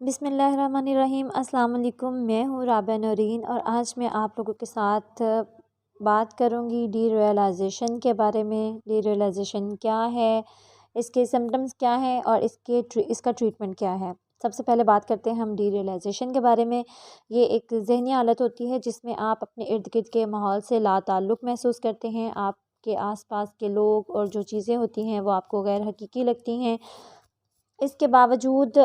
بسم اللہ الرحمن الرحیم۔ السلام علیکم، میں ہوں رابعہ نورین اور آج میں آپ لوگوں کے ساتھ بات کروں گی ڈی ریئلائزیشن کے بارے میں۔ ڈی ریئلائزیشن کیا ہے، اس کے سمٹمز کیا ہیں اور اس کا ٹریٹمنٹ کیا ہے۔ سب سے پہلے بات کرتے ہیں ہم ڈی ریئلائزیشن کے بارے میں۔ یہ ایک ذہنی حالت ہوتی ہے جس میں آپ اپنے ارد گرد کے ماحول سے لا تعلق محسوس کرتے ہیں۔ آپ کے آس پاس کے لوگ اور جو چیزیں ہوتی ہیں وہ آپ کو غیر حقیقی لگتی ہیں۔ اس کے باوجود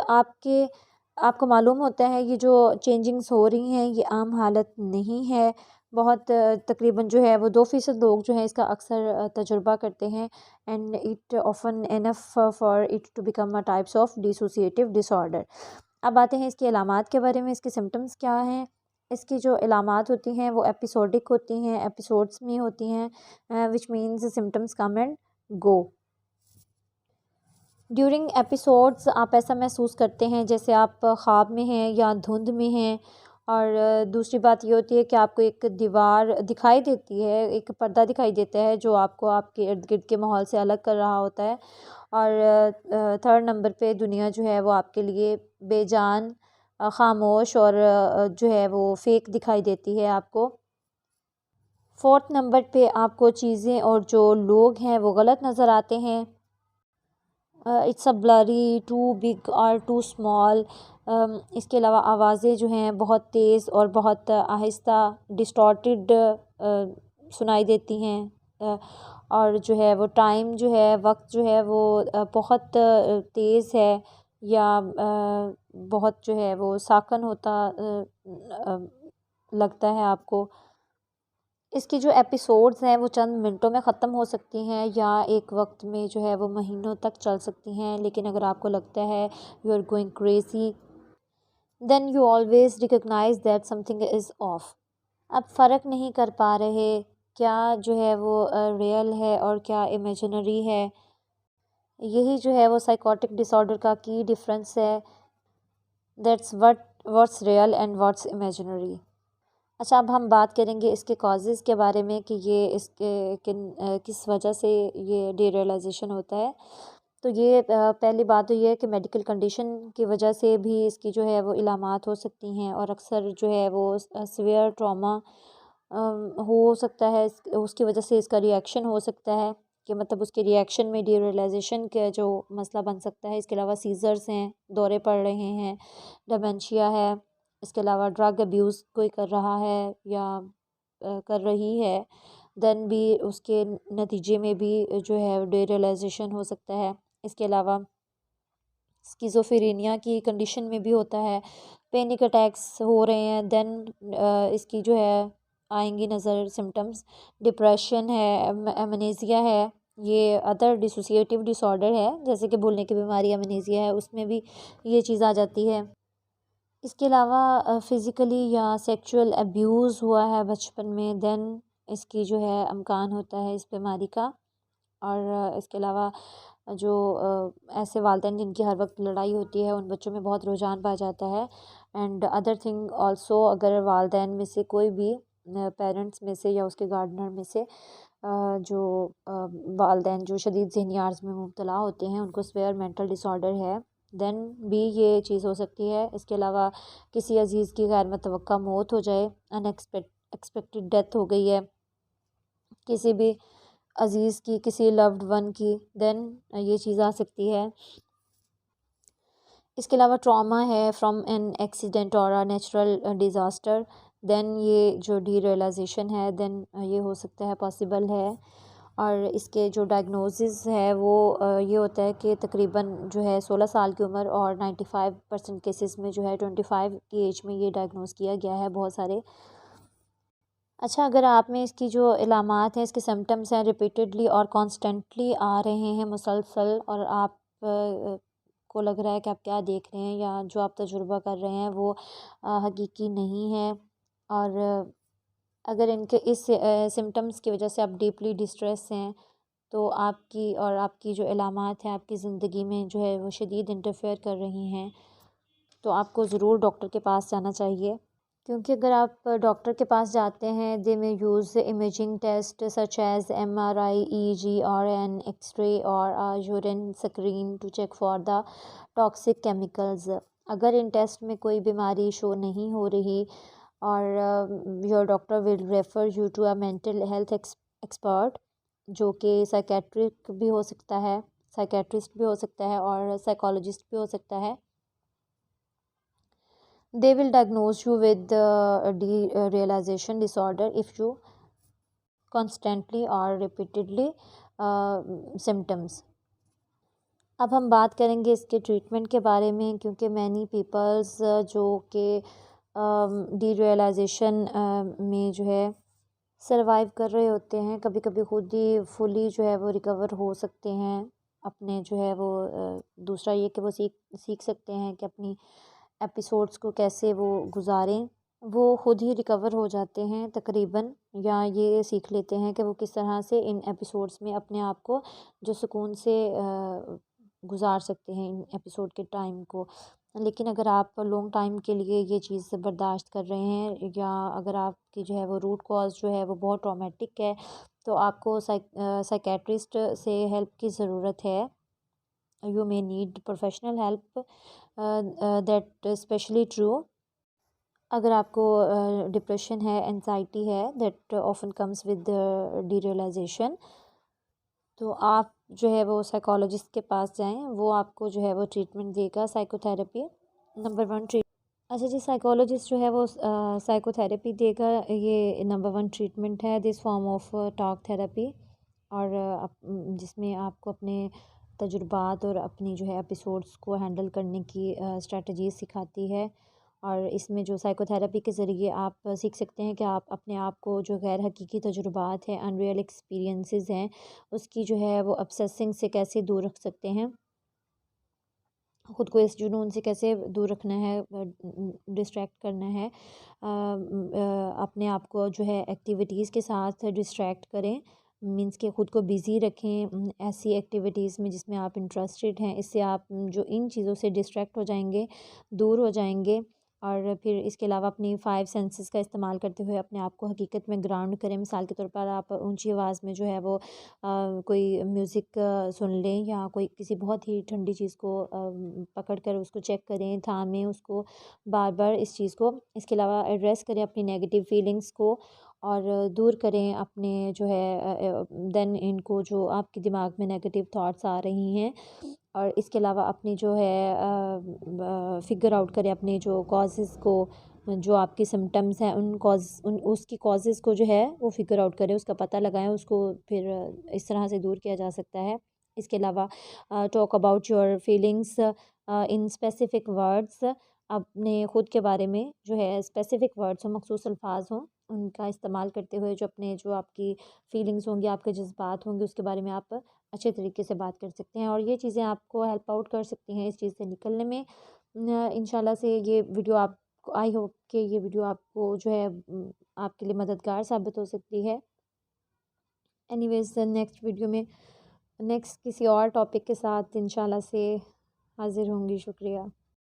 آپ کو معلوم ہوتا ہے یہ جو چینجنگز ہو رہی ہیں یہ عام حالت نہیں ہے۔ بہت تقریباً جو ہے وہ 2% لوگ جو ہیں اس کا اکثر تجربہ کرتے ہیں and it often enough for it to become a types of dissociative disorder۔ اب آتے ہیں اس کے علامات کے بارے میں، اس کے سمٹمز کیا ہیں۔ اس کی جو علامات ہوتی ہیں وہ ایپیسوڈک ہوتی ہیں، ایپیسوڈس میں ہوتی ہیں which means symptoms come and go۔ During episodes آپ ایسا محسوس کرتے ہیں جیسے آپ خواب میں ہیں یا دھند میں ہیں، اور دوسری بات یہ ہوتی ہے کہ آپ کو ایک دیوار دکھائی دیتی ہے، ایک پردہ دکھائی دیتا ہے جو آپ کو آپ کے ارد گرد کے ماحول سے الگ کر رہا ہوتا ہے، اور تھرڈ نمبر پہ دنیا جو ہے وہ آپ کے لیے بے جان، خاموش اور جو ہے وہ فیک دکھائی دیتی ہے آپ کو۔ فورتھ نمبر پہ آپ کو چیزیں اور جو لوگ ہیں وہ غلط نظر آتے ہیں۔ اٹس اے بلری، ٹو بگ اور ٹو اسمال۔ اس کے علاوہ آوازیں جو ہیں بہت تیز اور بہت آہستہ ڈسٹارٹیڈ سنائی دیتی ہیں، اور جو ہے وہ ٹائم جو ہے، وقت جو ہے وہ بہت تیز ہے یا بہت جو ہے وہ ساکن ہوتا لگتا ہے آپ کو۔ اس کی جو ایپیسوڈز ہیں وہ چند منٹوں میں ختم ہو سکتی ہیں یا ایک وقت میں جو ہے وہ مہینوں تک چل سکتی ہیں، لیکن اگر آپ کو لگتا ہے you are going crazy then you always recognise that something is off. اب فرق نہیں کر پا رہے کیا جو ہے وہ ریئل ہے اور کیا امیجنری ہے۔ یہی جو ہے وہ سائیکوٹک ڈس آرڈر کا کی ڈفرینس ہے، that's what's real and what's imaginary. اچھا، اب ہم بات کریں گے اس کے کازز کے بارے میں کہ یہ اس کے کس وجہ سے یہ ڈی ریئلائزیشن ہوتا ہے۔ تو یہ پہلی بات تو یہ ہے کہ میڈیکل کنڈیشن کی وجہ سے بھی اس کی جو ہے وہ علامات ہو سکتی ہیں، اور اکثر جو ہے وہ سیویئر ٹراما ہو سکتا ہے، اس کی وجہ سے اس کا ریئیکشن ہو سکتا ہے کہ مطلب اس کے ریئیکشن میں ڈی ریئلائزیشن کا جو مسئلہ بن سکتا ہے۔ اس کے علاوہ سیزرز ہیں، دورے پڑ رہے ہیں، ڈیمنشیا ہے، اس کے علاوہ ڈرگ ابیوز کوئی کر رہا ہے یا کر رہی ہے، دین بھی اس کے نتیجے میں بھی جو ہے ڈی ریئلائزیشن ہو سکتا ہے۔ اس کے علاوہ اسکیزوفرینیا کی کنڈیشن میں بھی ہوتا ہے، پینک اٹیکس ہو رہے ہیں، دین اس کی جو ہے آئیں گی نظر سمٹمز۔ ڈپریشن ہے، ایمنیزیا ہے، یہ ادر ڈسوسیٹیو ڈس آرڈر ہے جیسے کہ بھولنے کی بیماری ایمنیزیا ہے، اس میں بھی یہ چیز آ جاتی ہے۔ اس کے علاوہ فزیکلی یا سیکچول ابیوز ہوا ہے بچپن میں، دین اس کی جو ہے امکان ہوتا ہے اس بیماری کا۔ اور اس کے علاوہ جو ایسے والدین جن کی ہر وقت لڑائی ہوتی ہے ان بچوں میں بہت رجحان پایا جاتا ہے۔ اینڈ ادر تھنگ آلسو، اگر والدین میں سے کوئی بھی پیرنٹس میں سے یا اس کے گارڈنر میں سے جو والدین جو شدید ذہنی عارض میں مبتلا ہوتے ہیں ان کو سیویئر مینٹل ڈس آرڈر ہے، دین بھی یہ چیز ہو سکتی ہے۔ اس کے علاوہ کسی عزیز کی غیر متوقع موت ہو جائے، ایکسپیکٹڈ ڈیتھ ہو گئی ہے کسی بھی عزیز کی، کسی لوڈ ون کی، دین یہ چیز آ سکتی ہے۔ اس کے علاوہ ٹراما ہے فرام این ایکسیڈنٹ اور نیچرل ڈیزاسٹر، دین یہ جو ڈی ریئلائزیشن ہے دین یہ ہو سکتا ہے، پاسبل ہے۔ اور اس کے جو ڈائگنوزز ہے وہ یہ ہوتا ہے کہ تقریباً جو ہے 16 سال کی عمر اور 95% کیسز میں جو ہے 25 کی ایج میں یہ ڈائگنوز کیا گیا ہے بہت سارے۔ اچھا، اگر آپ میں اس کی جو علامات ہیں، اس کے سمٹمز ہیں، ریپیٹڈلی اور کانسٹنٹلی آ رہے ہیں مسلسل، اور آپ کو لگ رہا ہے کہ آپ کیا دیکھ رہے ہیں یا جو آپ تجربہ کر رہے ہیں وہ حقیقی نہیں ہے، اور اگر ان کے اس سمٹمز کی وجہ سے آپ ڈیپلی ڈسٹریس ہیں تو آپ کی جو علامات ہیں آپ کی زندگی میں جو ہے وہ شدید انٹرفیئر کر رہی ہیں، تو آپ کو ضرور ڈاکٹر کے پاس جانا چاہیے، کیونکہ اگر آپ ڈاکٹر کے پاس جاتے ہیں they may use imaging test such as MRI, EEG اور این ایکس رے اور urine screen to check for the toxic chemicals. اگر ان ٹیسٹ میں کوئی بیماری شو نہیں ہو رہی اور your doctor will refer you to a mental health expert, جو کہ سائکیٹرک بھی ہو سکتا ہے، سائکیٹرسٹ بھی ہو سکتا ہے اور سائیکالوجسٹ بھی ہو سکتا ہے. They will diagnose you with realization disorder if you constantly اور ریپیٹڈلی سمٹمس. اب ہم بات کریں گے اس کے ٹریٹمنٹ کے بارے میں، کیونکہ مینی پیپلز جو کہ ڈی ریئلائزیشن میں جو ہے سروائیو کر رہے ہوتے ہیں، کبھی کبھی خود ہی فلی جو ہے وہ ریکور ہو سکتے ہیں اپنے جو ہے وہ دوسرا یہ کہ وہ سیکھ سکتے ہیں کہ اپنی ایپیسوڈس کو کیسے وہ گزاریں، وہ خود ہی ریکور ہو جاتے ہیں تقریباً، یا یہ سیکھ لیتے ہیں کہ وہ کس طرح سے ان ایپیسوڈس میں اپنے آپ کو جو سکون سے گزار سکتے ہیں ان ایپیسوڈ کے ٹائم کو. لیکن اگر آپ لانگ ٹائم کے لیے یہ چیز برداشت کر رہے ہیں، یا اگر آپ کی جو ہے وہ روٹ کاز جو ہے وہ بہت ٹرامیٹک ہے، تو آپ کو سائکیٹرسٹ سے ہیلپ کی ضرورت ہے. You may need professional help, that especially true اگر آپ کو ڈپریشن ہے، انزائٹی ہے، that often comes with derealization. تو آپ جو ہے وہ سائیکالوجسٹ کے پاس جائیں، وہ آپ کو جو ہے وہ ٹریٹمنٹ دے گا. سائیکو تھراپی نمبر 1 اچھا جی، سائیکالوجسٹ جو ہے وہ سائیکو تھراپی دے گا، یہ نمبر 1 ٹریٹمنٹ ہے this form of talk therapy, اور جس میں آپ کو اپنے تجربات اور اپنی جو ہے ایپیسوڈس کو ہینڈل کرنے کی اسٹریٹجیز سکھاتی ہے. اور اس میں جو سائیکو تھراپی کے ذریعے آپ سیکھ سکتے ہیں کہ آپ اپنے آپ کو جو غیر حقیقی تجربات ہیں، ان ریئل ایکسپیرینسز ہیں، اس کی جو ہے وہ obsessing سے کیسے دور رکھ سکتے ہیں، خود کو اس جنون سے کیسے دور رکھنا ہے، ڈسٹریکٹ کرنا ہے. اپنے آپ کو جو ہے ایکٹیویٹیز کے ساتھ ڈسٹریکٹ کریں، مینس کہ خود کو بیزی رکھیں ایسی ایکٹیویٹیز میں جس میں آپ انٹرسٹڈ ہیں. اس سے آپ جو ان چیزوں سے ڈسٹریکٹ ہو جائیں گے، دور ہو جائیں گے. اور پھر اس کے علاوہ اپنی 5 سینسز کا استعمال کرتے ہوئے اپنے آپ کو حقیقت میں گراؤنڈ کریں. مثال کے طور پر آپ اونچی آواز میں جو ہے وہ کوئی میوزک سن لیں، یا کوئی کسی بہت ہی ٹھنڈی چیز کو پکڑ کر اس کو چیک کریں، تھامیں اس کو بار بار اس چیز کو. اس کے علاوہ ایڈریس کریں اپنی نیگیٹیو فیلنگس کو اور دور کریں اپنے جو ہے دین ان کو جو آپ کے دماغ میں نیگیٹیو تھاٹس آ رہی ہیں. اور اس کے علاوہ اپنی جو ہے فگر آؤٹ کریں اپنے جو کازز کو، جو آپ کی سمٹمز ہیں اس کی کازز کو جو ہے وہ فگر آؤٹ کریں، اس کا پتہ لگائیں، اس کو پھر اس طرح سے دور کیا جا سکتا ہے. اس کے علاوہ talk about your feelings in specific words, اپنے خود کے بارے میں جو ہے اسپیسیفک ورڈس ہوں، مخصوص الفاظ ہوں، ان کا استعمال کرتے ہوئے جو آپ کی فیلنگس ہوں گی، آپ کے جذبات ہوں گے، اس کے بارے میں آپ اچھے طریقے سے بات کر سکتے ہیں. اور یہ چیزیں آپ کو ہیلپ آؤٹ کر سکتی ہیں اس چیز سے نکلنے میں. انشاءاللہ سے یہ ویڈیو آپ کو، آئی ہوپ کہ یہ ویڈیو آپ کو جو ہے آپ کے لیے مددگار ثابت ہو سکتی ہے. اینی ویز نیکسٹ ویڈیو میں نیکسٹ کسی اور ٹاپک کے ساتھ انشاءاللہ سے حاضر ہوں گی. شکریہ.